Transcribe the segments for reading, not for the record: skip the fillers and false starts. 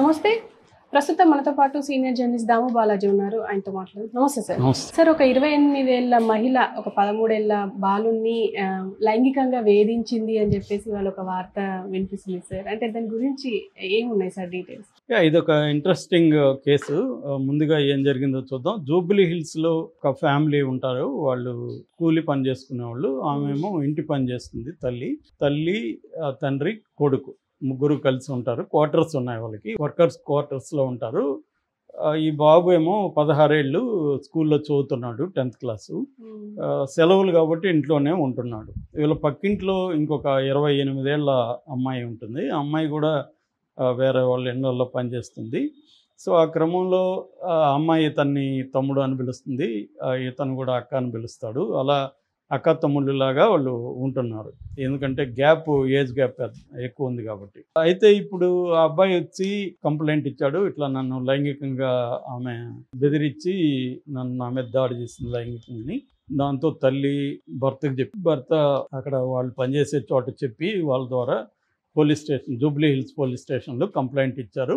నమస్తే. ప్రస్తుతం మనతో పాటు సీనియర్ జర్నలిస్ట్ దాము బాలాజీ ఉన్నారు. ఆయనతో మాట్లాడదాం. నమస్తే సార్. నమస్తే. సార్, ఒక 28 ఏళ్ల మహిళ ఒక 13 ఏళ్ల బాలుని లైంగికంగా వేధించింది అని చెప్పేసి వాళ్ళ ఒక వార్త వినిపిస్తుంది సార్. అంటే దాని గురించి ఏమున్నాయి సార్ డీటెయిల్స్? ఇదొక ఇంట్రెస్టింగ్ కేసు. ముందుగా ఏం జరిగిందో చూద్దాం. జూబ్లీ హిల్స్లో ఒక ఫ్యామిలీ ఉంటారు. వాళ్ళు కూలి పని చేసుకునే వాళ్ళు. ఆమెమో ఇంటి పని చేస్తుంది. తల్లి తండ్రి కొడుకు ముగ్గురు కలిసి ఉంటారు. క్వార్టర్స్ ఉన్నాయి వాళ్ళకి. వర్కర్స్ క్వార్టర్స్లో ఉంటారు. ఈ బాబు ఏమో 16 ఏళ్ళు స్కూల్లో చదువుతున్నాడు, 10th క్లాసు. సెలవులు కాబట్టి ఇంట్లోనే ఉంటున్నాడు. వీళ్ళ పక్కింట్లో ఇంకొక 28 ఏళ్ళ అమ్మాయి ఉంటుంది. ఆ అమ్మాయి కూడా వేరే వాళ్ళ ఇళ్ళల్లో పనిచేస్తుంది. సో ఆ క్రమంలో అమ్మాయి ఇతన్ని తమ్ముడు అని పిలుస్తుంది, ఇతను కూడా అక్క అని పిలుస్తాడు. అలా అక్క తమ్ముళ్ళలాగా వాళ్ళు ఉంటున్నారు. ఎందుకంటే ఏజ్ గ్యాప్ ఎక్కువ ఉంది కాబట్టి. అయితే ఇప్పుడు ఆ అబ్బాయి వచ్చి కంప్లైంట్ ఇచ్చాడు. ఇట్లా నన్ను లైంగికంగా ఆమె బెదిరించి నా మీద దాడి చేసింది లైంగికంగా. దాంతో తల్లి భర్తకు చెప్పి, భర్త అక్కడ వాళ్ళు పనిచేసే చోట చెప్పి వాళ్ళ ద్వారా జూబ్లీ హిల్స్ పోలీస్ స్టేషన్లో కంప్లైంట్ ఇచ్చారు.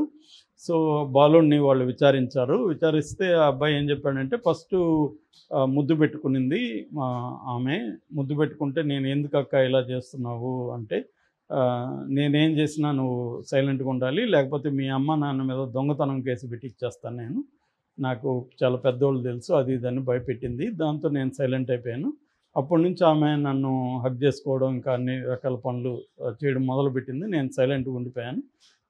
సో బాలుడిని వాళ్ళు విచారిస్తే ఆ అబ్బాయి ఏం చెప్పాడంటే, ఫస్ట్ ముద్దు పెట్టుకునింది ఆమె. ముద్దు పెట్టుకుంటే నేను ఎందుకు అక్క ఇలా చేస్తున్నావు అంటే, నేనేం చేసినా నువ్వు సైలెంట్గా ఉండాలి, లేకపోతే మీ అమ్మ నాన్న మీద దొంగతనం కేసు పెట్టి ఇచ్చేస్తాను, నాకు చాలా పెద్దోళ్ళు తెలుసు, అది ఇదని భయపెట్టింది. దాంతో నేను సైలెంట్ అయిపోయాను. అప్పటి నుంచి ఆమె నన్ను హగ్ చేసుకోవడం, ఇంకా అన్ని రకాల పనులు చేయడం మొదలుపెట్టింది. నేను సైలెంట్గా ఉండిపోయాను.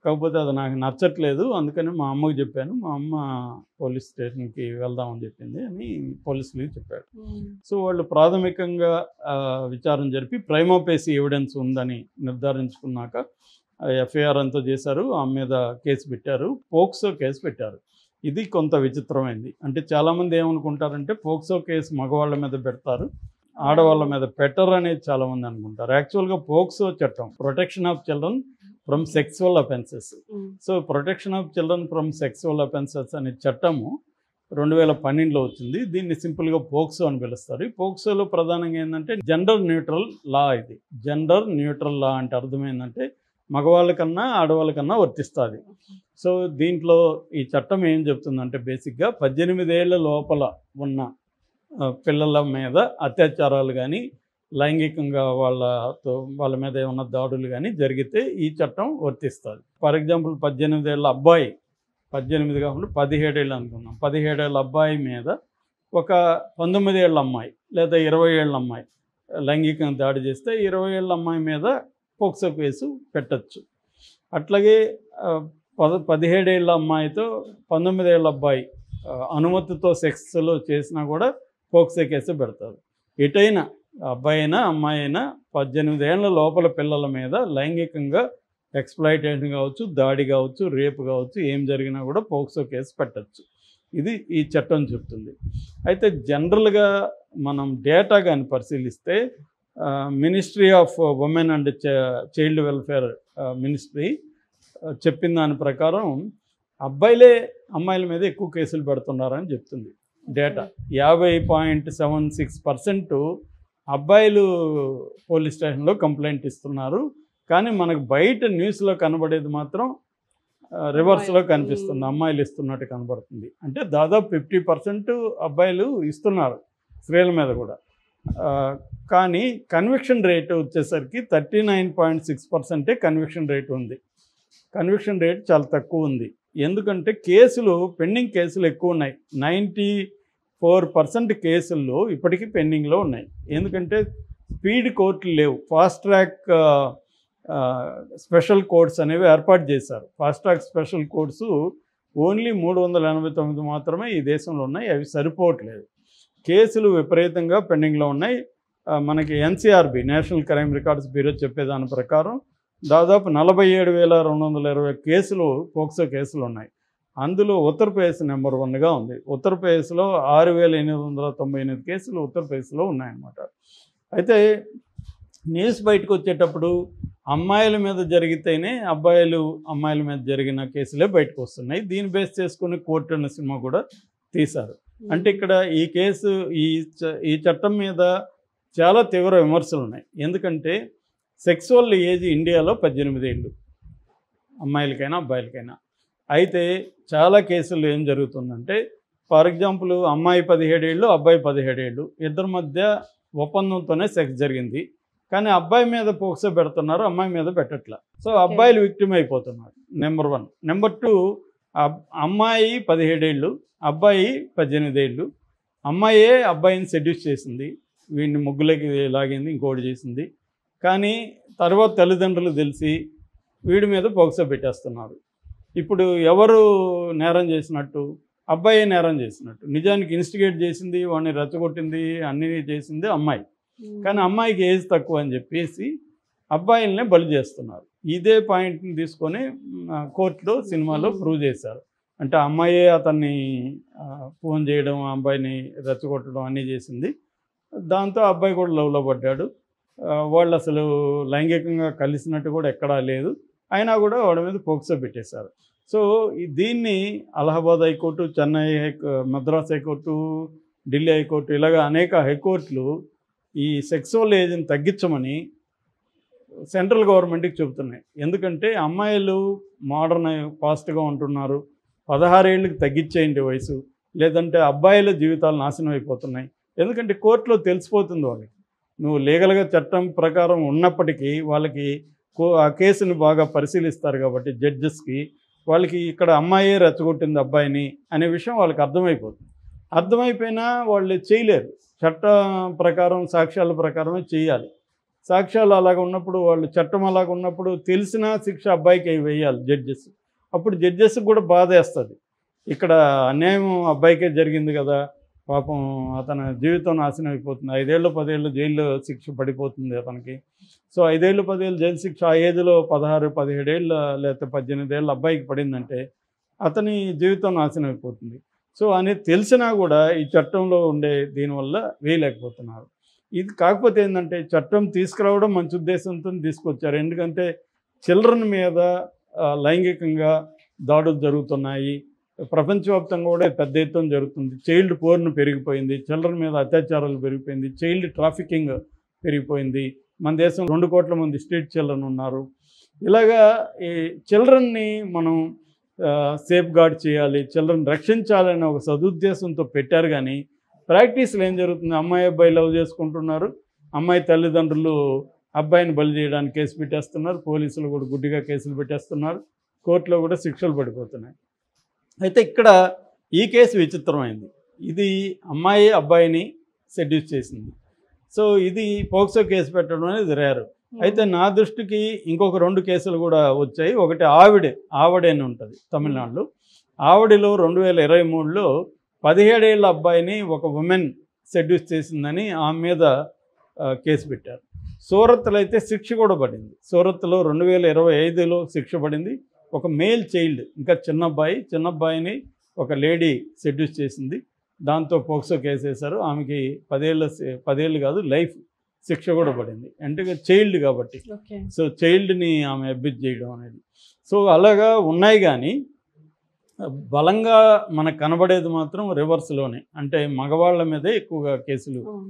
కాకపోతే అది నాకు నచ్చట్లేదు, అందుకని మా అమ్మకి చెప్పాను. మా అమ్మ పోలీస్ స్టేషన్కి వెళ్దామని చెప్పింది అని పోలీసులకి చెప్పాడు. సో వాళ్ళు ప్రాథమికంగా విచారణ జరిపి ప్రైమా ఫేసి ఎవిడెన్స్ ఉందని నిర్ధారించుకున్నాక ఎఫ్ఐఆర్ అంతా చేశారు. ఆమె మీద కేసు పెట్టారు, పోక్సో కేసు పెట్టారు. ఇది కొంత విచిత్రమైంది. అంటే చాలామంది ఏమనుకుంటారంటే పోక్సో కేసు మగవాళ్ళ మీద పెడతారు, ఆడవాళ్ళ మీద పెట్టరు అనేది చాలామంది అనుకుంటారు. యాక్చువల్గా పోక్సో చట్టం protection of children from sexual offences. So protection of children from sexual offences అనే చట్టము 2012లో వచ్చింది. దీన్ని సింపుల్గా పోక్సో అని పిలుస్తారు. ఈ పోక్సోలో ప్రధానంగా ఏంటంటే జెండర్ న్యూట్రల్ లా. ఇది జెండర్ న్యూట్రల్ లా అంటే అర్థం ఏంటంటే మగవాళ్ళకన్నా ఆడవాళ్ళకన్నా వర్తిస్తుంది. సో దీంట్లో ఈ చట్టం ఏం చెప్తుందంటే, బేసిక్గా 18 ఏళ్ల లోపల ఉన్న పిల్లల మీద అత్యాచారాలు కానీ, లైంగికంగా వాళ్ళ మీద ఏమన్నా దాడులు కానీ జరిగితే ఈ చట్టం వర్తిస్తుంది. ఫర్ ఎగ్జాంపుల్ 18 ఏళ్ళ అబ్బాయి, 18 కాకుండా 17 ఏళ్ళు అనుకుందాం, 17 ఏళ్ళ అబ్బాయి మీద ఒక 19 ఏళ్ళ అమ్మాయి లేదా 20 ఏళ్ళ అమ్మాయి లైంగికంగా దాడి చేస్తే 20 ఏళ్ళ అమ్మాయి మీద పోక్సో కేసు పెట్టచ్చు. అట్లాగే 17 ఏళ్ళ అమ్మాయితో 19 ఏళ్ళ అబ్బాయి అనుమతితో సెక్స్లో చేసినా కూడా పోక్సో కేసు పెడతారు. ఎటైనా అబ్బాయి అయినా అమ్మాయి అయినా 18 ఏళ్ళ లోపల పిల్లల మీద లైంగికంగా ఎక్స్‌ప్లాయిటేషన్ కావచ్చు, దాడి కావచ్చు, రేపు కావచ్చు, ఏం జరిగినా కూడా పోక్సో కేసు పెట్టచ్చు. ఇది ఈ చట్టం చెప్తుంది. అయితే జనరల్గా మనం డేటా కానీ పరిశీలిస్తే ministry of women and child welfare ministry చెప్పిన దాని ప్రకారం అబ్బాయిలే అమ్మాయిల మీద ఎక్కువ కేసులు పెడుతున్నారని చెప్తుంది డేటా. 50.76% అబ్బాయిలు పోలీస్ స్టేషన్లో కంప్లైంట్ ఇస్తున్నారు. కానీ మనకు బయట న్యూస్లో కనబడేది మాత్రం రివర్స్లో కనిపిస్తుంది, అమ్మాయిలు ఇస్తున్నట్టు కనబడుతుంది. అంటే దాదాపు 50% అబ్బాయిలు ఇస్తున్నారు స్త్రీల మీద కూడా. కానీ కన్విక్షన్ రేట్ వచ్చేసరికి 39.6% కన్విక్షన్ రేట్ ఉంది. కన్విక్షన్ రేట్ చాలా తక్కువ ఉంది. ఎందుకంటే పెండింగ్ కేసులు ఎక్కువ ఉన్నాయి. 94% కేసుల్లో ఇప్పటికీ పెండింగ్లో ఉన్నాయి. ఎందుకంటే స్పీడ్ కోర్టులు లేవు. ఫాస్ట్ ట్రాక్ స్పెషల్ కోర్ట్స్ అనేవి ఏర్పాటు చేశారు. Fast track special courts only 389 మాత్రమే ఈ దేశంలో ఉన్నాయి. అవి సరిపోవట్లేదు. కేసులు విపరీతంగా పెండింగ్లో ఉన్నాయి. మనకి NCRB, national crime records bureau చెప్పేదాని ప్రకారం దాదాపు 47,220 కేసులు పోక్సో కేసులు ఉన్నాయి. అందులో ఉత్తరప్రదేశ్ నెంబర్ 1గా ఉంది. ఉత్తరప్రదేశ్లో 6,898 కేసులు ఉత్తరప్రదేశ్లో ఉన్నాయన్నమాట. అయితే న్యూస్ బయటకు వచ్చేటప్పుడు అమ్మాయిల మీద జరిగితేనే అమ్మాయిల మీద జరిగిన కేసులే బయటకు వస్తున్నాయి. దీన్ని బేస్ చేసుకుని కోర్టు అనే సినిమా కూడా తీశారు. అంటే ఇక్కడ ఈ కేసు ఈ చట్టం మీద చాలా తీవ్ర విమర్శలు ఉన్నాయి. ఎందుకంటే సెక్సువల్ ఏజ్ ఇండియాలో 18 ఏళ్ళు, అమ్మాయిలకైనా అబ్బాయిలకైనా. అయితే చాలా కేసులు ఏం జరుగుతుందంటే, ఫర్ ఎగ్జాంపుల్ అమ్మాయి 17 ఏళ్ళు, అబ్బాయి 17 ఏళ్ళు, ఇద్దరి మధ్య ఒప్పందంతోనే సెక్స్ జరిగింది. కానీ అబ్బాయి మీద పోక్సో పెడుతున్నారు, అమ్మాయి మీద పెట్టట్లా. సో అబ్బాయిలు విక్టిమ్ అయిపోతున్నారు, నెంబర్ 1. నెంబర్ 2, అమ్మాయి 17 ఏళ్ళు, అబ్బాయి 18 ఏళ్ళు. అమ్మాయే అబ్బాయిని సెడ్యూస్ చేసింది, వీడిని ముగ్గులకి లాగింది, ఇంకోటి చేసింది. కానీ తర్వాత తల్లిదండ్రులు తెలిసి వీడి మీద పోక్సో పెట్టేస్తున్నారు. ఇప్పుడు ఎవరు నేరం చేసినట్టు? అబ్బాయి నేరం చేసినట్టు. నిజానికి ఇన్స్టిగేట్ చేసింది, వాడిని రెచ్చగొట్టింది, అన్నీ చేసింది అమ్మాయి. కానీ అమ్మాయికి ఏజ్ తక్కువ అని చెప్పేసి అబ్బాయిలనే బలి చేస్తున్నారు. ఇదే పాయింట్ని తీసుకొని కోర్టులో, సినిమాలో ప్రూవ్ చేశారు. అంటే అమ్మాయే అతన్ని ఫోన్ చేయడం, అబ్బాయిని రెచ్చగొట్టడం అన్నీ చేసింది. దాంతో అబ్బాయి కూడా లవ్లో పడ్డాడు. వాళ్ళు అసలు లైంగికంగా కలిసినట్టు కూడా ఎక్కడా లేదు. అయినా కూడా వాడి మీద పోక్సో పెట్టేశారు. సో దీన్ని Allahabad high court, Chennai Madras high court, Delhi high court, ఇలాగ అనేక హైకోర్టులు ఈ సెక్సువల్ ఏజ్ని తగ్గించమని సెంట్రల్ గవర్నమెంట్కి చెబుతున్నాయి. ఎందుకంటే అమ్మాయిలు మోడర్న్ ఫాస్ట్గా ఉంటున్నారు, 16 ఏళ్ళకి తగ్గించేయండి వయసు, లేదంటే అబ్బాయిల జీవితాలు నాశనం అయిపోతున్నాయి. ఎందుకంటే కోర్టులో తెలిసిపోతుంది వాళ్ళకి. నువ్వు లీగల్గా చట్టం ప్రకారం ఉన్నప్పటికీ వాళ్ళకి ఆ కేసుని బాగా పరిశీలిస్తారు కాబట్టి జడ్జెస్కి, వాళ్ళకి ఇక్కడ అమ్మాయే రెచ్చగొట్టింది అబ్బాయిని అనే విషయం వాళ్ళకి అర్థమైపోతుంది. అర్థమైపోయినా వాళ్ళు చేయలేరు. చట్టం ప్రకారం, సాక్ష్యాల ప్రకారమే చేయాలి. సాక్ష్యాలు అలాగ ఉన్నప్పుడు, వాళ్ళు చట్టం అలాగ ఉన్నప్పుడు తెలిసిన శిక్ష అబ్బాయికి వేయాలి జడ్జెస్. అప్పుడు జడ్జెస్కి కూడా బాధ వేస్తుంది. ఇక్కడ అన్యాయం అబ్బాయికే జరిగింది కదా, పాపం అతని జీవితం నాశనం అయిపోతుంది, 5 ఏళ్ళు 10 ఏళ్ళు జైల్లో శిక్ష పడిపోతుంది అతనికి. సో 5 ఏళ్ళు 10 ఏళ్ళు జైలు శిక్ష ఆ ఏజ్లో 16 17 ఏళ్ళు లేకపోతే 18 ఏళ్ళు అబ్బాయికి పడిందంటే అతని జీవితం నాశనం అయిపోతుంది. సో అనేది తెలిసినా కూడా ఈ చట్టంలో ఉండే దీనివల్ల వేయలేకపోతున్నారు. ఇది కాకపోతే ఏంటంటే, చట్టం తీసుకురావడం మంచి ఉద్దేశంతో తీసుకొచ్చారు. ఎందుకంటే చిల్డ్రన్ మీద లైంగికంగా దాడులు జరుగుతున్నాయి, ప్రపంచవ్యాప్తంగా కూడా పెద్ద ఎత్తున జరుగుతుంది. చైల్డ్ పోర్న్ పెరిగిపోయింది, చిల్డ్రన్ మీద అత్యాచారాలు పెరిగిపోయింది, చైల్డ్ ట్రాఫికింగ్ పెరిగిపోయింది. మన దేశం 2 కోట్ల మంది స్ట్రీట్ చిల్డ్రన్ ఉన్నారు. ఇలాగా ఈ చిల్డ్రన్ని మనం సేఫ్ గార్డ్ చేయాలి, చిల్డ్రన్ రక్షించాలనే ఒక సదుద్దేశంతో పెట్టారు. కానీ ప్రాక్టీస్లో ఏం జరుగుతుంది? అమ్మాయి అబ్బాయి లవ్ చేసుకుంటున్నారు, అమ్మాయి తల్లిదండ్రులు అబ్బాయిని బలి చేయడానికి కేసు పెట్టేస్తున్నారు, పోలీసులు కూడా గుడ్డిగా కేసులు పెట్టేస్తున్నారు, కోర్టులో కూడా శిక్షలు పడిపోతున్నాయి. అయితే ఇక్కడ ఈ కేసు విచిత్రమైంది. ఇది అమ్మాయి అబ్బాయిని సెడ్యూస్ చేసింది. సో ఇది పోక్సో కేసు పెట్టడం అనేది రేరు. అయితే నా దృష్టికి ఇంకొక 2 కేసులు కూడా వచ్చాయి. ఒకటి ఆవిడే అని ఉంటుంది తమిళనాడులో. ఆవిడలో 2023లో 17 ఏళ్ళ అబ్బాయిని ఒక ఉమెన్ సెడ్యూస్ చేసిందని ఆమె మీద కేసు పెట్టారు. సూరత్లో అయితే శిక్ష కూడా పడింది. సూరత్లో 2025లో శిక్ష పడింది. ఒక మేల్ చైల్డ్, ఇంకా చిన్న అబ్బాయిని ఒక లేడీ సెడ్యూస్ చేసింది, దాంతో పోక్సో కేసు వేశారు. ఆమెకి 10 ఏళ్ళు కాదు, లైఫ్ శిక్ష కూడా పడింది. అంటే చైల్డ్ కాబట్టి. సో చైల్డ్ని ఆమె అబ్యూజ్ చేయడం అనేది. సో అలాగా ఉన్నాయి. కానీ బలంగా మనకు కనబడేది మాత్రం రివర్స్లోనే, అంటే మగవాళ్ళ మీదే ఎక్కువగా కేసులు